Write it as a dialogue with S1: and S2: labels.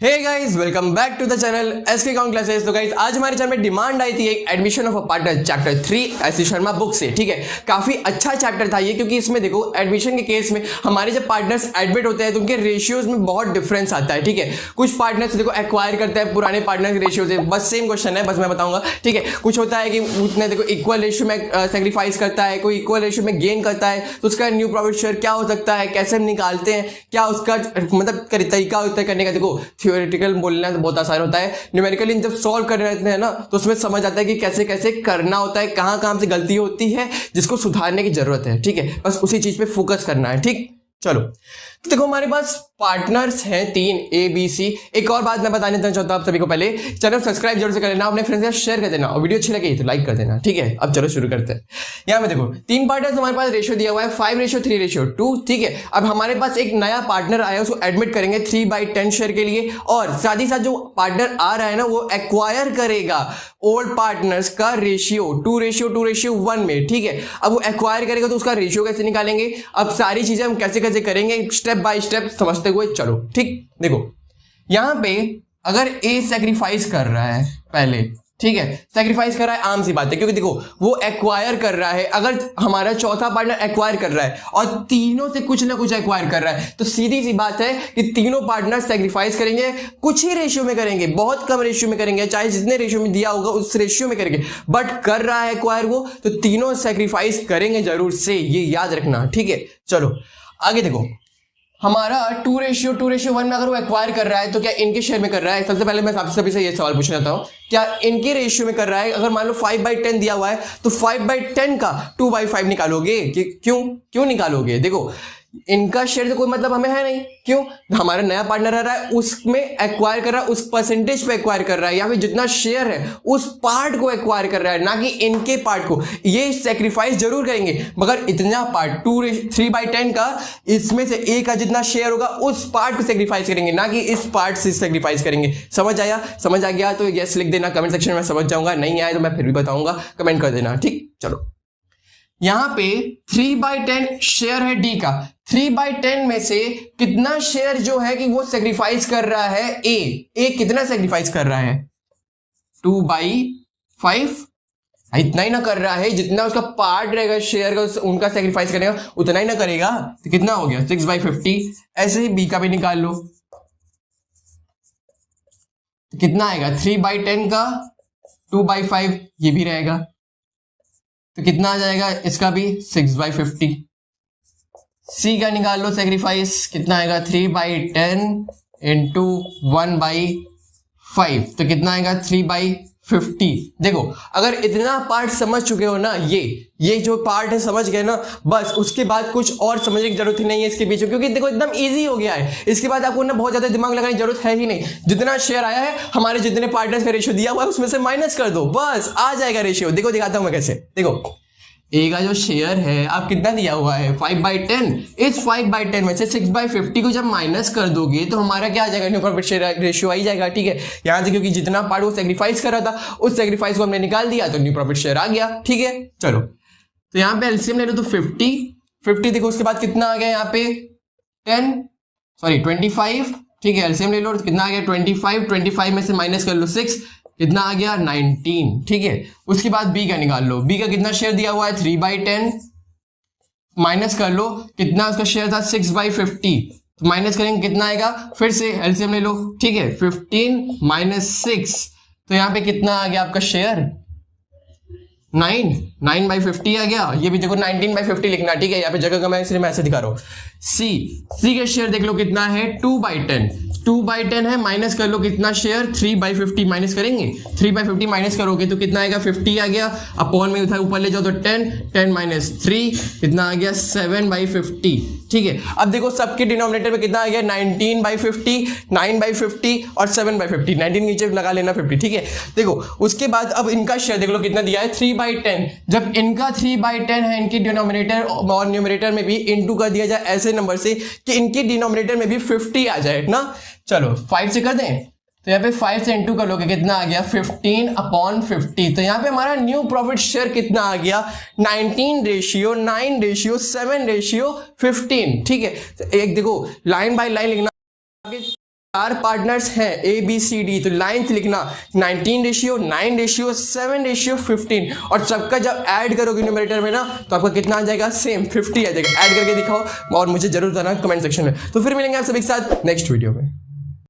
S1: Hey guys welcome back to the channel SK account classes. तो guys आज हमारे channel में डिमांड आई थी एक admission of a partner chapter 3 S Sharma book से। ठीक है, काफी अच्छा चैप्टर था ये, क्योंकि इसमें देखो एडमिशन के केस में हमारे जब पार्टनर्स एडमिट होते हैं तो उनके रेशियोज में बहुत डिफरेंस आता है। ठीक है, कुछ पार्टनर्स देखो एक्वायर करते हैं पुराने पार्टनर के रेशियो से, बस सेम क्वेश्चन है, बस मैं बताऊंगा। ठीक है, कुछ होता है कि उतने देखो इक्वल रेशियो में सेक्रीफाइस करता है, कोई इक्वल रेशियो में गेन करता है, तो उसका न्यू प्रॉफिट शेयर क्या हो सकता है, कैसे हम निकालते हैं, क्या उसका मतलब तरीका होता है करने का। देखो थियोरेटिकल बोलना तो बहुत आसान होता है, न्यूमेरिकली जब सॉल्व कर रहे हैं ना तो उसमें समझ आता है कि कैसे कैसे करना होता है, कहां कहां से गलती होती है जिसको सुधारने की जरूरत है। ठीक है, बस उसी चीज पे फोकस करना है। ठीक, चलो तो देखो हमारे पास पार्टनर्स हैं 3 ए बी सी। एक और बात मैं बताने देना चाहता हूं आप सभी को, पहले चैनल सब्सक्राइब जरूर से कर लेना, अपने फ्रेंड्स के साथ शेयर कर देना और वीडियो अच्छी लगी तो लाइक कर देना। ठीक है, अब चलो शुरू करते हैं। यहां पे देखो 3 पार्टनर्स हमारे पास रेशियो दिया हुआ है 5:3:2। ठीक है, अब हमारे पास एक नया पार्टनर आया, उसको एडमिट करेंगे 3/10 शेयर के लिए, और साथ ही साथ जो पार्टनर आ रहा है ना वो एक्वायर करेगा ओल्ड पार्टनर्स का रेशियो 2:1 में। ठीक है, अब वो एक्वायर करेगा तो उसका रेशियो कैसे निकालेंगे, अब सारी चीजें हम कैसे कैसे करेंगे स्टेप बाय स्टेप समझते हुए चलो। ठीक, देखो यहां पे अगर ए सेक्रीफाइस कर रहा है पहले, ठीक है, सेक्रीफाइस कर रहा है, आम सी बात है, क्योंकि देखो वो एक्वायर कर रहा है। अगर हमारा चौथा पार्टनर एक्वायर कर रहा है और तीनों से कुछ ना कुछ एक्वायर कर रहा है तो सीधी सी बात है कि तीनों पार्टनर सेक्रीफाइस करेंगे, कुछ ही रेशियो में करेंगे, बहुत कम रेशियो में करेंगे, चाहे जितने रेशियो में दिया होगा उस रेशियो में करेंगे, बट कर रहा है एक्वायर वो, तो तीनों सेक्रीफाइस करेंगे जरूर से, ये याद रखना। ठीक है, चलो आगे देखो हमारा 2:1 में अगर वो एक्वायर कर रहा है तो क्या इनके शेयर में कर रहा है। सबसे पहले मैं आपसे सभी से ये सवाल पूछना चाहता हूं, क्या इनके रेशियो में कर रहा है। अगर मान लो 5/10 दिया हुआ है तो 5/10 का 2/5 निकालोगे। क्यों निकालोगे, देखो इनका शेयर से कोई मतलब हमें है नहीं। क्यों, हमारा नया पार्टनर आ रहा है उसमें एक्वायर कर रहा है, उस परसेंटेज पे एक्वायर कर रहा है, या फिर जितना शेयर है उस पार्ट को एक्वायर कर रहा है, ना कि इनके पार्ट को। ये सेक्रीफाइस जरूर करेंगे मगर इतना पार्ट 3/10 का, इसमें से ए का जितना शेयर होगा उस पार्ट को सेक्रीफाइस करेंगे, ना कि इस पार्ट से सेक्रीफाइस करेंगे। समझ आया? समझ आ गया तो यस लिख देना कमेंट सेक्शन में, समझ जाऊंगा, नहीं आया तो मैं फिर भी बताऊंगा, कमेंट कर देना। ठीक, चलो यहां पे 3/10 शेयर है डी का, 3/10 में से कितना शेयर जो है कि वो सेक्रीफाइस कर रहा है ए कितना सेक्रीफाइस कर रहा है 2/5, इतना ही ना कर रहा है, जितना उसका पार्ट रहेगा शेयर का उनका सेक्रीफाइस करेगा उतना ही ना करेगा, तो कितना हो गया 6/50। ऐसे ही बी का भी निकाल लो, तो कितना आएगा 3/10 का 2/5, ये भी रहेगा, तो कितना आ जाएगा इसका भी 6/50। सी का निकाल लो सेक्रीफाइस, कितना आएगा 3/10 इंटू 1/5, तो कितना आएगा 3/50। देखो अगर इतना पार्ट समझ चुके हो ना, ये जो पार्ट है समझ गए ना, बस उसके बाद कुछ और समझने की जरूरत ही नहीं है इसके पीछे, क्योंकि देखो एकदम इजी हो गया है। इसके बाद आपको ना बहुत ज्यादा दिमाग लगाने की जरूरत है ही नहीं। जितना शेयर आया है हमारे जितने पार्टनर्स का रेशियो दिया हुआ है उसमें से माइनस कर दो, बस आ जाएगा रेशियो। देखो दिखाता हूं मैं कैसे। देखो ए का जो शेयर है आप कितना दिया हुआ है 5/10, इस 5/10 में से 6/50 को जब माइनस कर दोगे तो हमारा क्या आ जाएगा, न्यू प्रॉफिट शेयर रेशियो आ ही जाएगा। ठीक है, यहां से क्योंकि जितना पार्ट वो सेक्रीफाइस कर रहा था उस सेक्रीफाइस को हमने निकाल दिया तो न्यू प्रॉफिट शेयर आ गया। ठीक है, चलो तो यहां पे एलसीएम ले लो तो 50 देखो, उसके बाद कितना आ गया यहाँ पे 25। ठीक है, एलसीएम ले लो तो कितना आ गया 25 में से माइनस कर लो 6, कितना आ गया 19। ठीक है, उसके बाद बी का निकाल लो, बी का कितना शेयर दिया हुआ है 3/10, माइनस कर लो कितना उसका शेयर था 6/50, तो माइनस करेंगे कितना आएगा, फिर से एलसीएम ले लो। ठीक है, 15 माइनस 6, तो यहाँ पे कितना आ गया आपका शेयर 9/50 आ गया। ये भी देखो 19/50 लिखना। ठीक है, यहाँ पे जगह का मैं इसलिए मैं ऐसे दिखा रहा हूँ। सी का शेयर देख लो कितना है 2/10 है, माइनस कर लो कितना शेयर 3/50, माइनस करेंगे 3/50 माइनस करोगे तो कितना आएगा 50 आ गया, अपॉन में उठा ऊपर ले जाओ तो 10 माइनस 3 कितना आ गया 7/50। ठीक है, अब देखो सबके डिनोमिनेटर में कितना आ गया 19/50, 9/50 और 7/50, 19 नीचे लगा लेना 50। ठीक है, देखो उसके बाद अब इनका शेयर देख लो कितना दिया है 3/10, जब इनका 3/10 है इनकी डिनोमिनेटर और न्यूमरेटर में भी इनटू कर दिया जाए ऐसे नंबर से कि इनके डिनोमिनेटर में भी 50 आ जाए ना। चलो 5 से कर दें, तो यहाँ पे 5 से इंटू कर लोगे कितना आ गया 15/50, तो यहाँ पे हमारा न्यू प्रॉफिट शेयर कितना आ गया 19:9:7:15। ठीक है, तो एक देखो लाइन बाय लाइन लिखना। चार पार्टनर्स हैं ए बी सी डी, तो लाइन से लिखना 19:9, 7:15 और सबका जब ऐड करोगे न्यूमरेटर में ना तो आपका कितना आ जाएगा, सेम 50 आ जाएगा। ऐड करके दिखाओ और मुझे जरूर बताना कमेंट सेक्शन में। तो फिर मिलेंगे आप सभी के साथ नेक्स्ट वीडियो में।